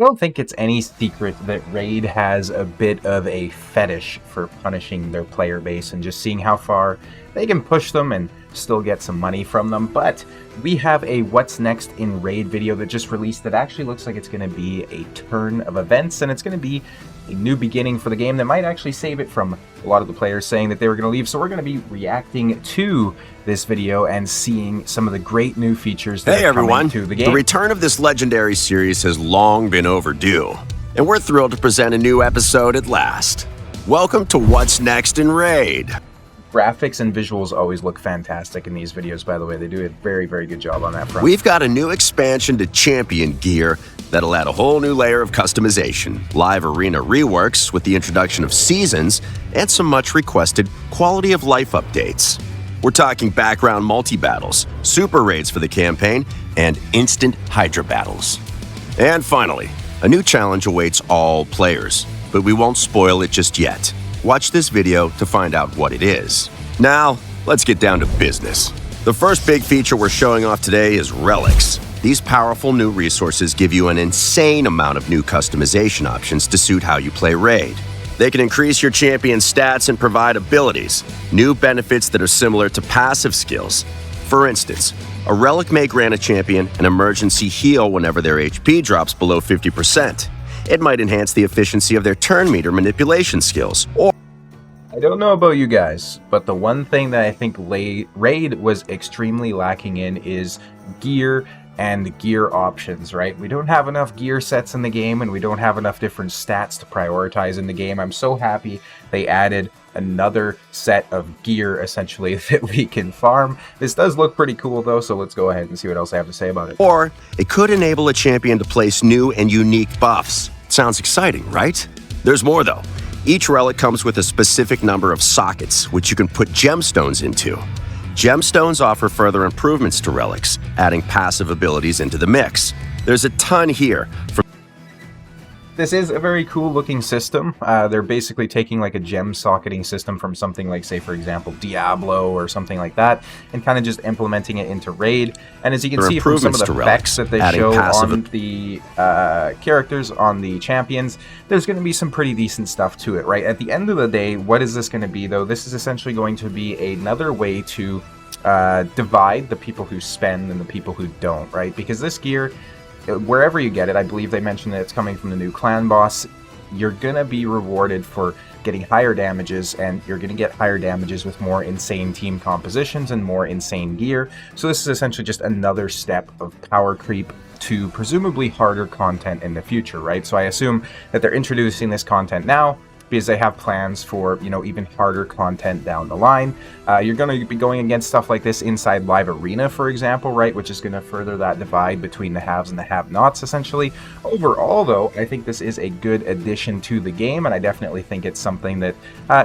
I don't think it's any secret that Raid has a bit of a fetish for punishing their player base and just seeing how far they can push them and still get some money from them. But we have a What's Next in Raid video that just released that actually looks like it's going to be a turn of events, and it's going to be a new beginning for the game that might actually save it from a lot of the players saying that they were going to leave. So we're going to be reacting to this video and seeing some of the great new features that are coming to the game. The return of this legendary series has long been overdue, and we're thrilled to present a new episode at last. Welcome to What's Next in Raid. Graphics and visuals always look fantastic in these videos, by the way. They do a very, very good job on that front. We've got a new expansion to Champion gear that'll add a whole new layer of customization, live arena reworks with the introduction of seasons, and some much requested quality of life updates. We're talking background multi-battles, super raids for the campaign, and instant Hydra battles. And finally, a new challenge awaits all players, but we won't spoil it just yet. Watch this video to find out what it is. Now, let's get down to business. The first big feature we're showing off today is Relics. These powerful new resources give you an insane amount of new customization options to suit how you play Raid. They can increase your champion's stats and provide abilities, new benefits that are similar to passive skills. For instance, a Relic may grant a champion an emergency heal whenever their HP drops below 50%. It might enhance the efficiency of their turn meter manipulation skills. Or I don't know about you guys, but the one thing that I think Raid was extremely lacking in is gear and gear options, right? We don't have enough gear sets in the game, and we don't have enough different stats to prioritize in the game. I'm so happy they added another set of gear, essentially, that we can farm. This does look pretty cool, though, so let's go ahead and see what else I have to say about it. Or it could enable a champion to place new and unique buffs. Sounds exciting, right? There's more, though. Each relic comes with a specific number of sockets, which you can put gemstones into. Gemstones offer further improvements to relics, adding passive abilities into the mix. There's a ton here. This is a very cool looking system. They're basically taking like a gem socketing system from something like, say, for example, Diablo or something like that, and kind of just implementing it into Raid. And as you can see from some of the effects that they show on the characters, on the champions, there's going to be some pretty decent stuff to it, right? At the end of the day, what is this going to be, though? This is essentially going to be another way to divide the people who spend and the people who don't, right? Because this gear, wherever you get it, I believe they mentioned that it's coming from the new clan boss, you're going to be rewarded for getting higher damages, and you're going to get higher damages with more insane team compositions and more insane gear. So this is essentially just another step of power creep to presumably harder content in the future, right? So I assume that they're introducing this content now because they have plans for, you know, even harder content down the line. You're going to be going against stuff like this inside Live Arena, for example, right, which is going to further that divide between the haves and the have-nots, essentially. Overall, though, I think this is a good addition to the game, and I definitely think it's something that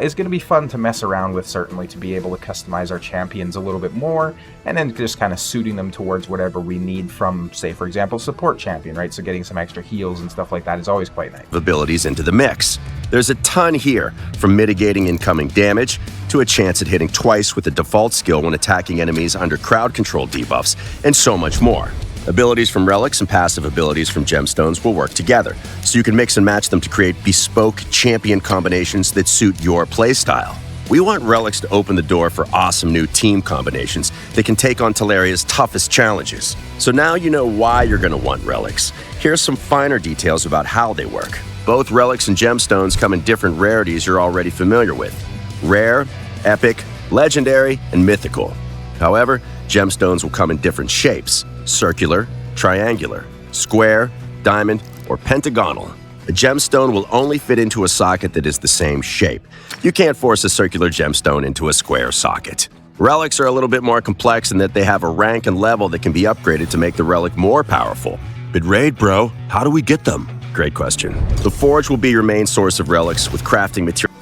is going to be fun to mess around with, certainly, to be able to customize our champions a little bit more, and then just kind of suiting them towards whatever we need from, say, for example, support champion, right? So getting some extra heals and stuff like that is always quite nice. Abilities into the mix. There's a ton here, from mitigating incoming damage to a chance at hitting twice with the default skill when attacking enemies under crowd control debuffs, and so much more. Abilities from relics and passive abilities from gemstones will work together, so you can mix and match them to create bespoke champion combinations that suit your playstyle. We want relics to open the door for awesome new team combinations that can take on Telleria's toughest challenges. So now you know why you're going to want relics. Here's some finer details about how they work. Both relics and gemstones come in different rarities you're already familiar with: rare, epic, legendary, and mythical. However, gemstones will come in different shapes: circular, triangular, square, diamond, or pentagonal. A gemstone will only fit into a socket that is the same shape. You can't force a circular gemstone into a square socket. Relics are a little bit more complex in that they have a rank and level that can be upgraded to make the relic more powerful. But Raid, bro, how do we get them? Great question. The Forge will be your main source of relics with crafting material.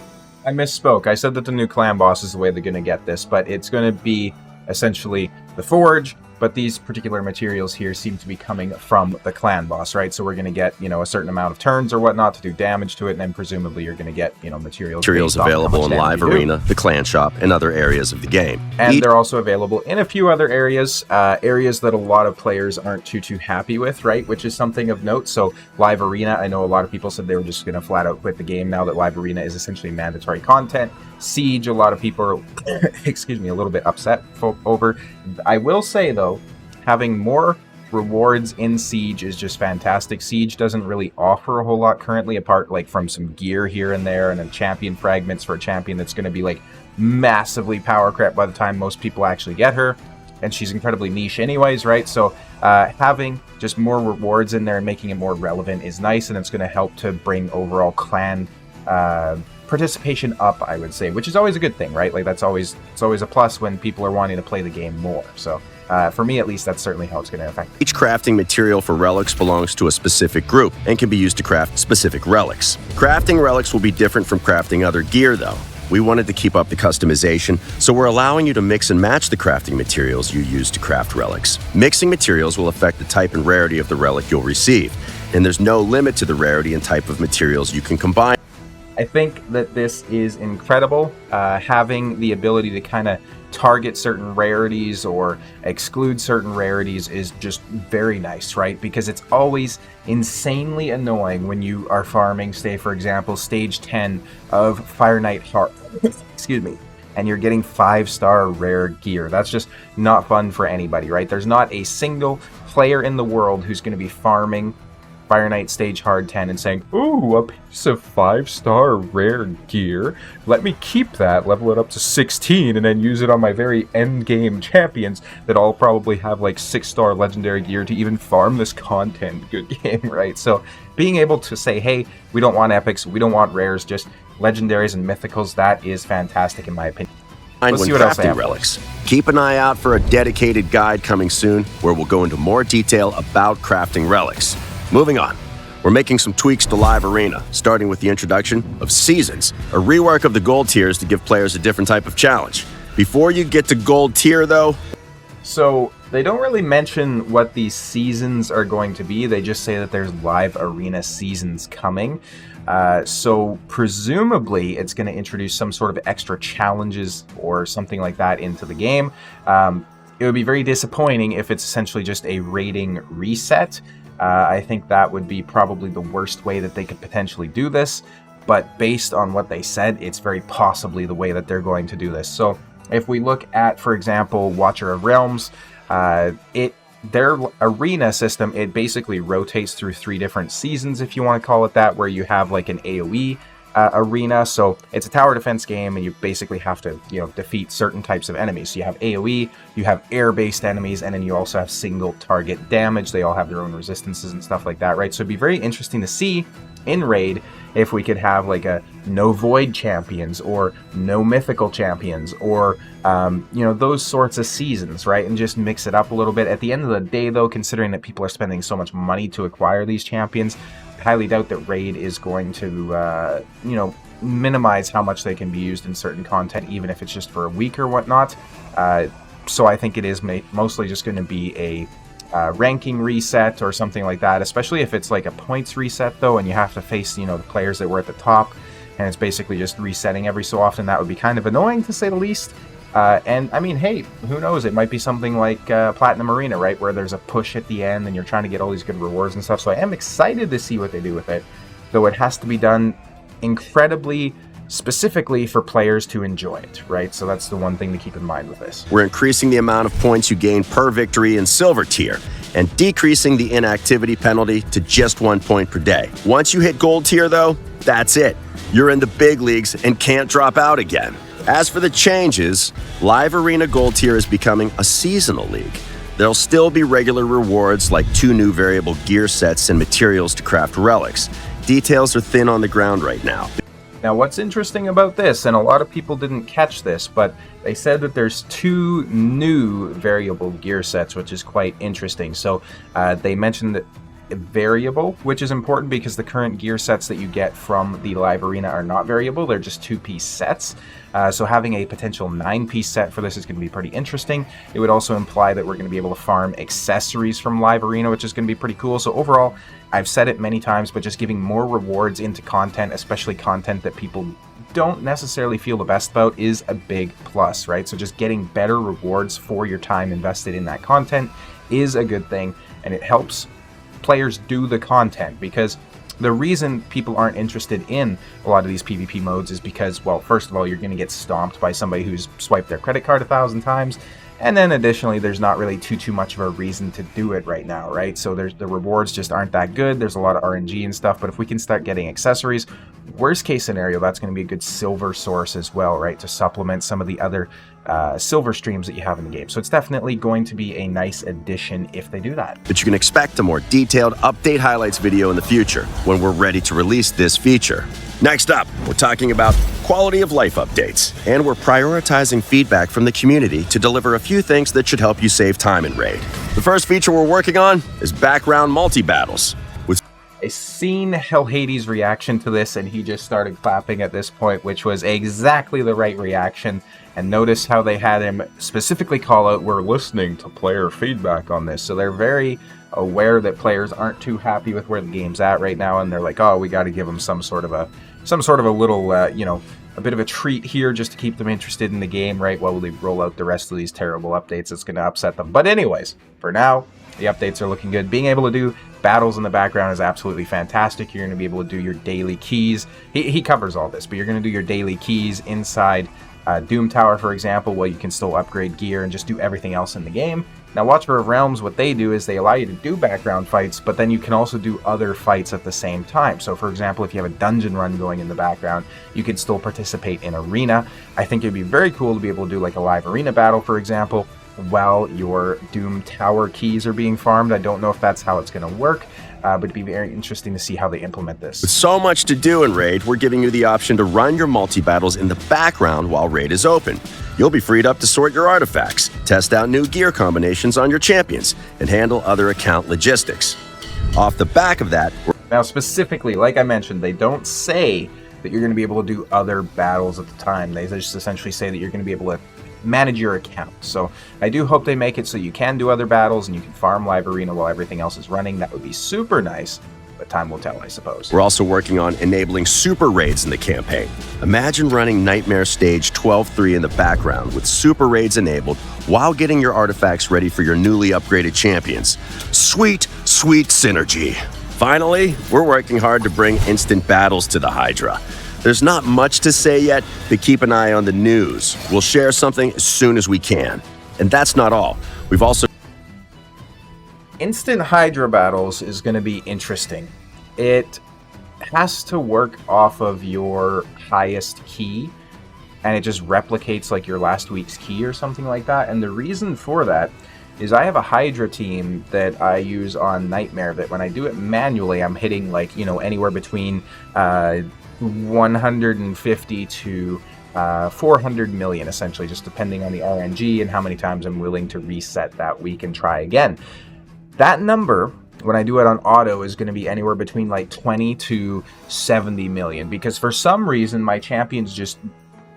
I misspoke. I said that the new clan boss is the way they're going to get this, but it's going to be essentially the Forge, but these particular materials here seem to be coming from the clan boss, right? So we're going to get, a certain amount of turns or whatnot to do damage to it, and then presumably you're going to get, materials available in Live Arena, the clan shop, and other areas of the game. And they're also available in a few other areas, areas that a lot of players aren't too happy with, right? Which is something of note. So Live Arena, I know a lot of people said they were just going to flat out quit the game now that Live Arena is essentially mandatory content. Siege, a lot of people are, excuse me, a little bit upset over. I will say though, having more rewards in Siege is just fantastic. Siege doesn't really offer a whole lot currently, apart like from some gear here and there and then champion fragments for a champion that's going to be like massively power crept by the time most people actually get her, and she's incredibly niche anyways, right? So having just more rewards in there and making it more relevant is nice, and it's going to help to bring overall clan participation up, I would say, which is always a good thing, right? Like it's always a plus when people are wanting to play the game more. So for me at least, that's certainly how it's going to affect it. Each crafting material for relics belongs to a specific group and can be used to craft specific relics. Crafting relics will be different from crafting other gear though. We wanted to keep up the customization, so we're allowing you to mix and match the crafting materials you use to craft relics. Mixing materials will affect the type and rarity of the relic you'll receive, and there's no limit to the rarity and type of materials you can combine. I think that this is incredible, having the ability to kind of target certain rarities or exclude certain rarities is just very nice, right? Because it's always insanely annoying when you are farming, say for example, stage 10 of Fire Knight Heart, excuse me, and you're getting 5-star rare gear. That's just not fun for anybody, right? There's not a single player in the world who's going to be farming Fire Knight Stage Hard 10 and saying, ooh, a piece of 5-star rare gear. Let me keep that, level it up to 16, and then use it on my very end game champions that all probably have like 6-star legendary gear to even farm this content. Good game, right? So being able to say, hey, we don't want epics, we don't want rares, just legendaries and mythicals, that is fantastic in my opinion. Let's see what else they have. Relics. Keep an eye out for a dedicated guide coming soon where we'll go into more detail about crafting relics. Moving on, we're making some tweaks to Live Arena, starting with the introduction of Seasons, a rework of the gold tiers to give players a different type of challenge. Before you get to gold tier though... So, they don't really mention what these seasons are going to be, they just say that there's Live Arena seasons coming. So presumably it's going to introduce some sort of extra challenges or something like that into the game. It would be very disappointing if it's essentially just a rating reset. I think that would be probably the worst way that they could potentially do this, but based on what they said, it's very possibly the way that they're going to do this. So if we look at, for example, Watcher of Realms, their arena system, it basically rotates through 3 different seasons, if you want to call it that, where you have like an AoE arena. So it's a tower defense game, and you basically have to, defeat certain types of enemies. So you have AoE, you have air-based enemies, and then you also have single target damage. They all have their own resistances and stuff like that, right? So it'd be very interesting to see in Raid if we could have like a no void champions or no mythical champions or those sorts of seasons, right? And just mix it up a little bit. At the end of the day though, considering that people are spending so much money to acquire these champions, I highly doubt that Raid is going to minimize how much they can be used in certain content, even if it's just for a week or whatnot. So I think it is mostly just going to be a ranking reset or something like that, especially if it's like a points reset though, and you have to face the players that were at the top, and it's basically just resetting every so often. That would be kind of annoying to say the least. And I mean, hey, who knows, it might be something like Platinum Arena, right, where there's a push at the end and you're trying to get all these good rewards and stuff. So I am excited to see what they do with it, though it has to be done incredibly specifically for players to enjoy it, right? So that's the one thing to keep in mind with this. We're increasing the amount of points you gain per victory in Silver Tier and decreasing the inactivity penalty to just 1 point per day. Once you hit Gold Tier though, that's it. You're in the big leagues and can't drop out again. As for the changes, Live Arena Gold Tier is becoming a seasonal league. There'll still be regular rewards like 2 new variable gear sets and materials to craft relics. Details are thin on the ground right now. Now, what's interesting about this, and a lot of people didn't catch this, but they said that there's 2 new variable gear sets, which is quite interesting. So they mentioned that variable, which is important because the current gear sets that you get from the live arena are not variable. They're just 2-piece sets. So having a potential 9-piece set for this is going to be pretty interesting. It would also imply that we're going to be able to farm accessories from live arena, which is going to be pretty cool. So overall, I've said it many times, but just giving more rewards into content, especially content that people don't necessarily feel the best about, is a big plus, right? So just getting better rewards for your time invested in that content is a good thing, and it helps players do the content, because the reason people aren't interested in a lot of these PvP modes is because, well, first of all, you're going to get stomped by somebody who's swiped their credit card 1,000 times, and then additionally, there's not really too much of a reason to do it right now, right? So the rewards just aren't that good. There's a lot of RNG and stuff, but if we can start getting accessories, worst case scenario, that's going to be a good silver source as well, right? To supplement some of the other silver streams that you have in the game. So it's definitely going to be a nice addition if they do that. But you can expect a more detailed update highlights video in the future when we're ready to release this feature. Next up, we're talking about quality of life updates, and we're prioritizing feedback from the community to deliver a few things that should help you save time in Raid. The first feature we're working on is background multi-battles. I seen Hellhades' reaction to this, and he just started clapping at this point, which was exactly the right reaction. And notice how they had him specifically call out, "We're listening to player feedback on this." So they're very aware that players aren't too happy with where the game's at right now, and they're like, "Oh, we got to give them some sort of a little, a bit of a treat here just to keep them interested in the game, right? While they roll out the rest of these terrible updates, it's going to upset them." But anyways, for now, the updates are looking good. Being able to do battles in the background is absolutely fantastic. You're going to be able to do your daily keys. He covers all this, but you're going to do your daily keys inside Doom Tower, for example, while you can still upgrade gear and just do everything else in the game. Now, Watcher of Realms, what they do is they allow you to do background fights, but then you can also do other fights at the same time. So, for example, if you have a dungeon run going in the background, you can still participate in arena. I think it'd be very cool to be able to do like a live arena battle, for example, while your Doom Tower keys are being farmed. I don't know if that's how it's going to work, but it'd be very interesting to see how they implement this. With so much to do in Raid, we're giving you the option to run your multi-battles in the background while Raid is open. You'll be freed up to sort your artifacts, test out new gear combinations on your champions, and handle other account logistics. Off the back of that, now specifically, like I mentioned, they don't say that you're going to be able to do other battles at the time. They just essentially say that you're going to be able to manage your account. So I do hope they make it so you can do other battles and you can farm live arena while everything else is running. That would be super nice, but time will tell, I suppose. We're also working on enabling super raids in the campaign. Imagine running Nightmare Stage 12-3 in the background with super raids enabled while getting your artifacts ready for your newly upgraded champions. Sweet, sweet synergy. Finally, we're working hard to bring instant battles to the Hydra. There's not much to say yet, but keep an eye on the news. We'll share something as soon as we can. And that's not all. We've also... Instant Hydra battles is going to be interesting. It has to work off of your highest key, and it just replicates like your last week's key or something like that. And the reason for that is I have a Hydra team that I use on Nightmare that when I do it manually, I'm hitting like, anywhere between 150 to 400 million, essentially, just depending on the RNG and how many times I'm willing to reset that week and try again. That number, when I do it on auto, is going to be anywhere between like 20 to 70 million, because for some reason my champions just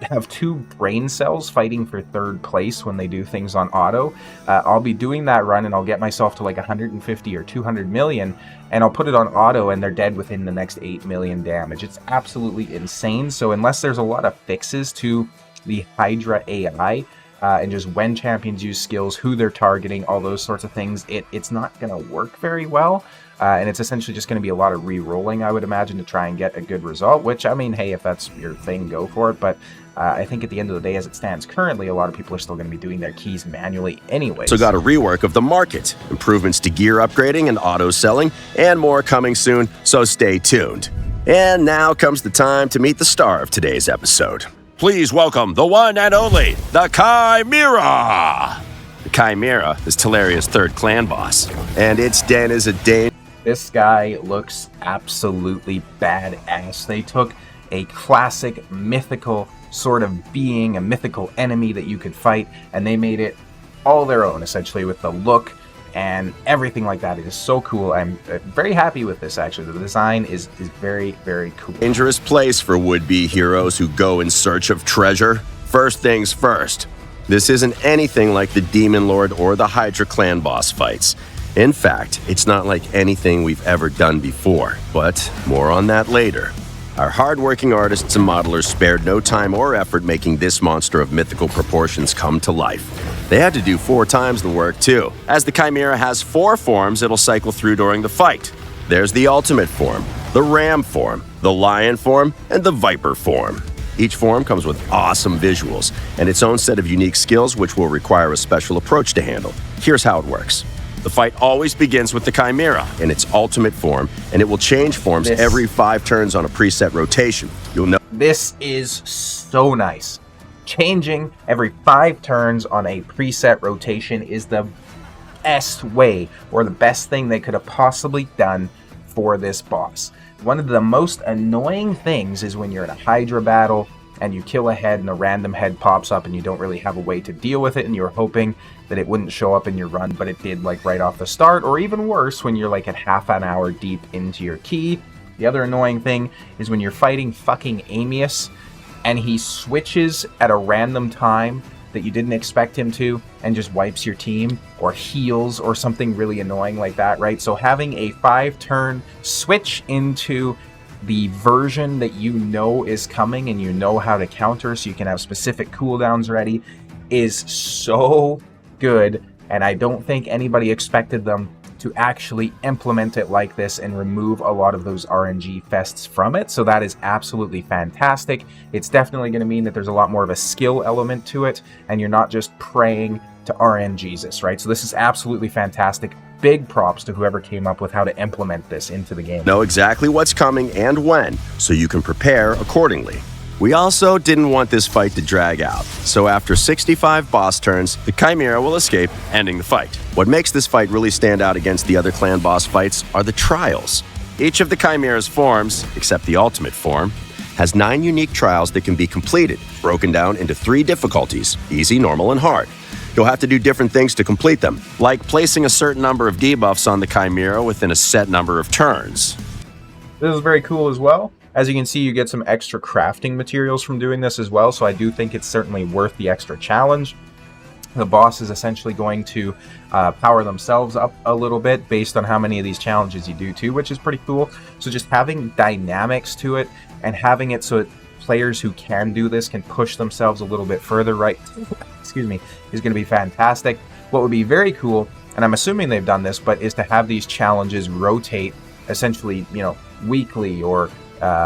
have 2 brain cells fighting for 3rd place when they do things on auto. I'll be doing that run and I'll get myself to like 150 or 200 million, and I'll put it on auto and they're dead within the next 8 million damage. It's absolutely insane. So unless there's a lot of fixes to the Hydra AI, and just when champions use skills, who they're targeting, all those sorts of things, it's not going to work very well. And it's essentially just going to be a lot of re-rolling, I would imagine, to try and get a good result, which, I mean, hey, if that's your thing, go for it. But I think at the end of the day, as it stands currently, a lot of people are still going to be doing their keys manually anyway. So got a rework of the market, improvements to gear upgrading and auto selling, and more coming soon, so stay tuned. And now comes the time to meet the star of today's episode. Please welcome the one and only, the Chimera! The Chimera is Telleria's 3rd clan boss, and its den is a Dane. This guy looks absolutely badass. They took a classic mythical sort of being, a mythical enemy that you could fight, and they made it all their own, essentially, with the look and everything like that. It is so cool. I'm very happy with this, actually. The design is very, very cool. Dangerous place for would-be heroes who go in search of treasure. First things first. This isn't anything like the Demon Lord or the Hydra clan boss fights. In fact, it's not like anything we've ever done before, but more on that later. Our hard-working artists and modelers spared no time or effort making this monster of mythical proportions come to life. They had to do 4 times the work too, as the Chimera has 4 forms it'll cycle through during the fight. There's the Ultimate form, the Ram form, the Lion form, and the Viper form. Each form comes with awesome visuals and its own set of unique skills which will require a special approach to handle. Here's how it works. The fight always begins with the Chimera in its ultimate form, and it will change forms every 5 turns on a preset rotation. You'll know. This is so nice. Changing every 5 turns on a preset rotation is the best way, or the best thing they could have possibly done for this boss. One of the most annoying things is when you're in a Hydra battle and you kill a head and a random head pops up and you don't really have a way to deal with it, and you're hoping that it wouldn't show up in your run, but it did, like right off the start, or even worse when you're like at half an hour deep into your key. The other annoying thing is when you're fighting fucking Amius and he switches at a random time that you didn't expect him to and just wipes your team or heals or something really annoying like that, right? So having a 5-turn switch into the version that you know is coming and you know how to counter, so you can have specific cooldowns ready, is so good. And I don't think anybody expected them to actually implement it like this and remove a lot of those RNG fests from it. So that is absolutely fantastic. It's definitely going to mean that there's a lot more of a skill element to it, and you're not just praying to RNGesus, right? So this is absolutely fantastic. Big props to whoever came up with how to implement this into the game. Know exactly what's coming and when, so you can prepare accordingly. We also didn't want this fight to drag out, so after 65 boss turns, the Chimera will escape, ending the fight. What makes this fight really stand out against the other clan boss fights are the trials. Each of the Chimera's forms, except the ultimate form, has 9 unique trials that can be completed, broken down into 3 difficulties: easy, normal, and hard. You'll have to do different things to complete them, like placing a certain number of debuffs on the Chimera within a set number of turns. This is very cool as well. As you can see, you get some extra crafting materials from doing this as well, so I do think it's certainly worth the extra challenge. The boss is essentially going to power themselves up a little bit based on how many of these challenges you do too, which is pretty cool. So just having dynamics to it and having it so players who can do this can push themselves a little bit further, right? Excuse me, is going to be fantastic. What would be very cool, and I'm assuming they've done this, but is to have these challenges rotate essentially, you know, weekly or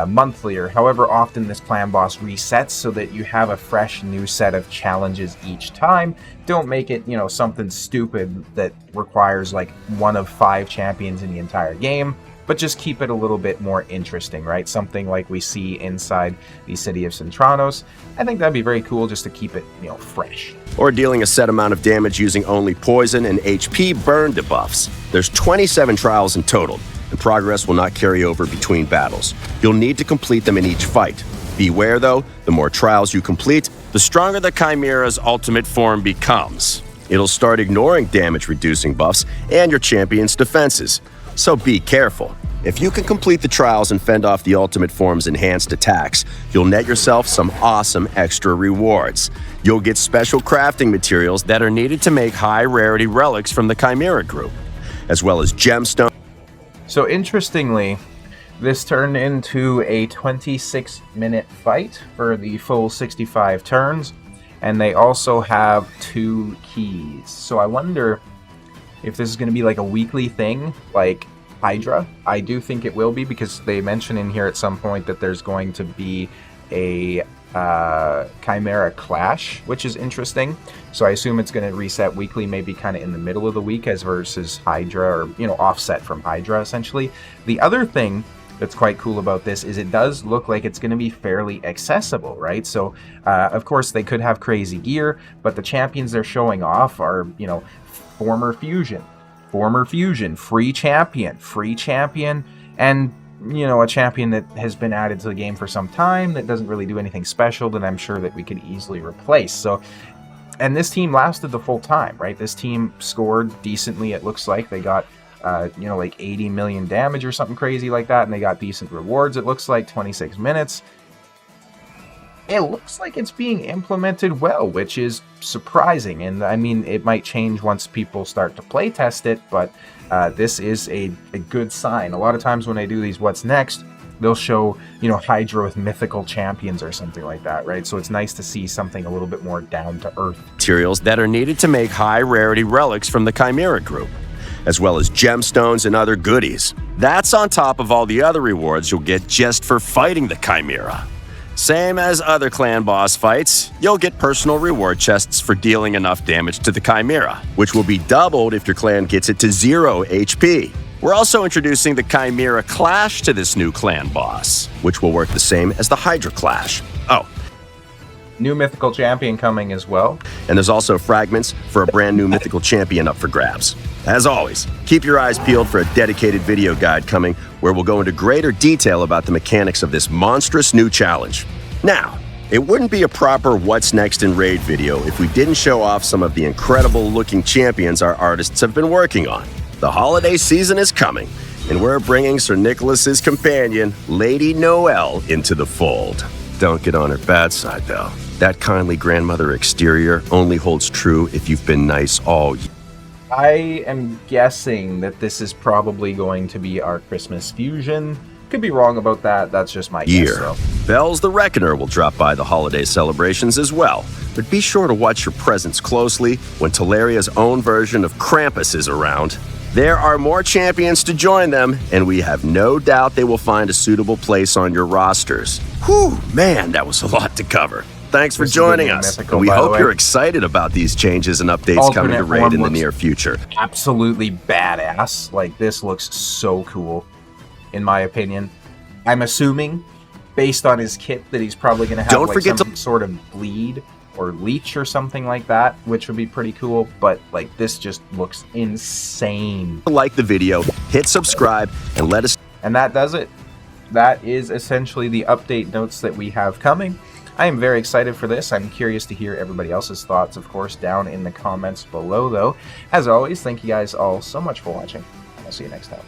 monthly, or however often this clan boss resets, so that you have a fresh new set of challenges each time. Don't make it, you know, something stupid that requires like 1 of 5 champions in the entire game, but just keep it a little bit more interesting, right? Something like we see inside the city of Centranos. I think that'd be very cool, just to keep it, you know, fresh. Or dealing a set amount of damage using only poison and HP burn debuffs. There's 27 trials in total, and progress will not carry over between battles. You'll need to complete them in each fight. Beware though, the more trials you complete, the stronger the Chimera's ultimate form becomes. It'll start ignoring damage reducing buffs and your champion's defenses, so be careful. If you can complete the trials and fend off the ultimate form's enhanced attacks, you'll net yourself some awesome extra rewards. You'll get special crafting materials that are needed to make high rarity relics from the Chimera group, as well as gemstones. So interestingly, this turned into a 26-minute fight for the full 65 turns, and they also have 2 keys. So I wonder if this is going to be like a weekly thing, like Hydra. I do think it will be, because they mention in here at some point that there's going to be a Chimera Clash, which is interesting. So I assume it's going to reset weekly, maybe kind of in the middle of the week, as versus Hydra, or, you know, offset from Hydra essentially. The other thing that's quite cool about this is it does look like it's going to be fairly accessible, right? So of course they could have crazy gear, but the champions they're showing off are, you know, former fusion, free champion, and, you know, a champion that has been added to the game for some time that doesn't really do anything special, that I'm sure that we could easily replace. So And this team lasted the full time, right? This team scored decently, it looks like. They got, like 80 million damage or something crazy like that, and they got decent rewards, it looks like, 26 minutes. It looks like it's being implemented well, which is surprising. And I mean, it might change once people start to play test it, but this is a good sign. A lot of times when I do these What's Next, they'll show, Hydra with mythical champions or something like that, right? So it's nice to see something a little bit more down to earth. Materials that are needed to make high rarity relics from the Chimera group, as well as gemstones and other goodies. That's on top of all the other rewards you'll get just for fighting the Chimera. Same as other clan boss fights, you'll get personal reward chests for dealing enough damage to the Chimera, which will be doubled if your clan gets it to 0 HP. We're also introducing the Chimera Clash to this new clan boss, which will work the same as the Hydra Clash. Oh, New mythical champion coming as well. and there's also fragments for a brand new mythical champion up for grabs. As always, keep your eyes peeled for a dedicated video guide coming where we'll go into greater detail about the mechanics of this monstrous new challenge. Now, it wouldn't be a proper What's Next in Raid video if we didn't show off some of the incredible looking champions our artists have been working on. The holiday season is coming, and we're bringing Sir Nicholas's companion, Lady Noelle, into the fold. Don't get on her bad side, though. That kindly grandmother exterior only holds true if you've been nice all year. I am guessing that this is probably going to be our Christmas fusion. Could be wrong about that. That's just my guess, though. Bells the Reckoner will drop by the holiday celebrations as well, but be sure to watch your presents closely when Talaria's own version of Krampus is around. There are more champions to join them, and we have no doubt they will find a suitable place on your rosters. Whew, man, that was a lot to cover. Thanks for joining us, and we hope you're excited about these changes and updates coming to Raid in the near future. Absolutely badass. Like, this looks so cool, in my opinion. I'm assuming, based on his kit, that he's probably going to have some sort of bleed or leech or something like that, which would be pretty cool. But like, this just looks insane. Like the video, hit subscribe, and let us. And that does it. That is essentially the update notes that we have coming. I am very excited for this. I'm curious to hear everybody else's thoughts, of course, down in the comments below, though. As always, thank you guys all so much for watching. I'll see you next time.